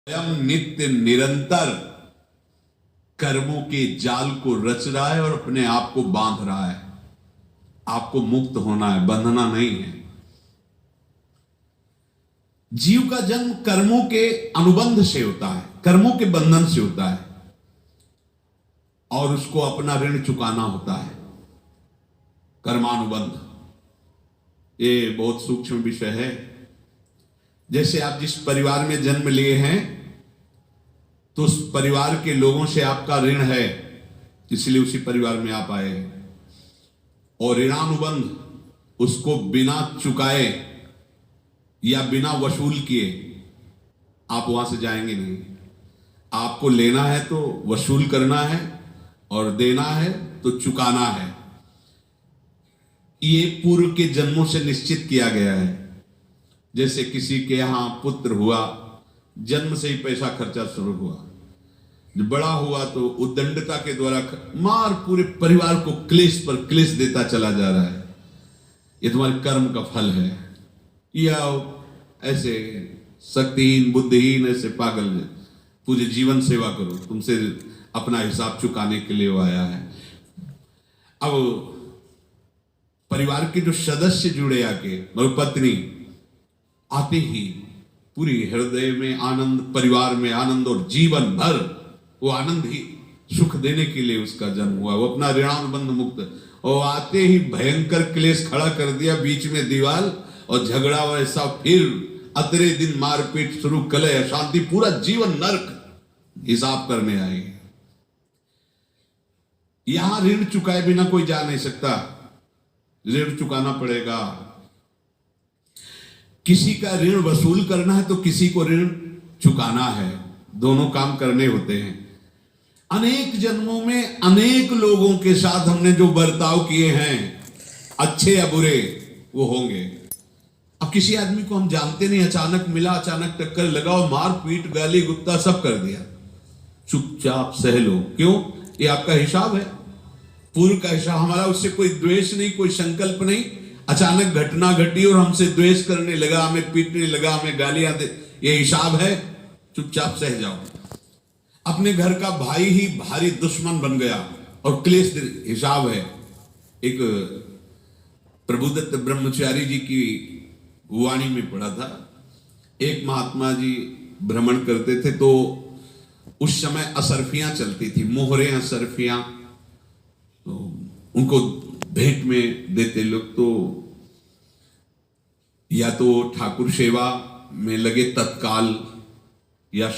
स्वयं नित्य निरंतर कर्मों के जाल को रच रहा है और अपने आप को बांध रहा है। आपको मुक्त होना है, बंधना नहीं है। जीव का जन्म कर्मों के अनुबंध से होता है, कर्मों के बंधन से होता है और उसको अपना ऋण चुकाना होता है। कर्मानुबंध ये बहुत सूक्ष्म विषय है। जैसे आप जिस परिवार में जन्म लिए हैं तो उस परिवार के लोगों से आपका ऋण है, इसलिए उसी परिवार में आप आए हैं। और ऋणानुबंध उसको बिना चुकाए या बिना वसूल किए आप वहां से जाएंगे नहीं। आपको लेना है तो वसूल करना है और देना है तो चुकाना है। ये पूर्व के जन्मों से निश्चित किया गया है। जैसे किसी के यहां पुत्र हुआ, जन्म से ही पैसा खर्चा शुरू हुआ, जब बड़ा हुआ तो उद्दंडता के द्वारा मार पूरे परिवार को क्लेश पर क्लेश देता चला जा रहा है। ये तुम्हारे कर्म का फल है। या ऐसे शक्तिहीन बुद्धिहीन ऐसे पागल पूरे जीवन सेवा करो, तुमसे अपना हिसाब चुकाने के लिए वो आया है। अब परिवार के जो सदस्य जुड़े आके, मतलब पत्नी आते ही पूरी हृदय में आनंद, परिवार में आनंद और जीवन भर वो आनंद ही सुख देने के लिए उसका जन्म हुआ। वो अपना ऋणानुबंध मुक्त, और आते ही भयंकर क्लेश खड़ा कर दिया, बीच में दीवार और झगड़ा वैसा, फिर अतरे दिन मारपीट शुरू, कलह अशांति, पूरा जीवन नरक हिसाब करने आए। यहां ऋण चुकाए बिना कोई जा नहीं सकता, ऋण चुकाना पड़ेगा। किसी का ऋण वसूल करना है तो किसी को ऋण चुकाना है, दोनों काम करने होते हैं। अनेक जन्मों में अनेक लोगों के साथ हमने जो बर्ताव किए हैं, अच्छे या बुरे, वो होंगे। अब किसी आदमी को हम जानते नहीं, अचानक मिला, अचानक टक्कर लगाओ, मार पीट गाली गुप्ता सब कर दिया, चुपचाप सह लो। क्यों? ये आपका हिसाब है, पूर्व का हिसाब। हमारा उससे कोई द्वेष नहीं, कोई संकल्प नहीं। अचानक घटना घटी और हमसे द्वेष करने लगा, हमें पीटने लगा, हमें गालियां दे, ये हिसाब है, चुपचाप सह जाओ। अपने घर का भाई ही भारी दुश्मन बन गया और क्लेश, हिसाब है। एक प्रभुदत्त ब्रह्मचारी जी की वाणी में पढ़ा था, एक महात्मा जी भ्रमण करते थे तो उस समय असरफियां चलती थी, मोहरे असरफियां, तो उनको भेंट में देते लोग। तो या तो ठाकुर सेवा में लगे तत्काल, या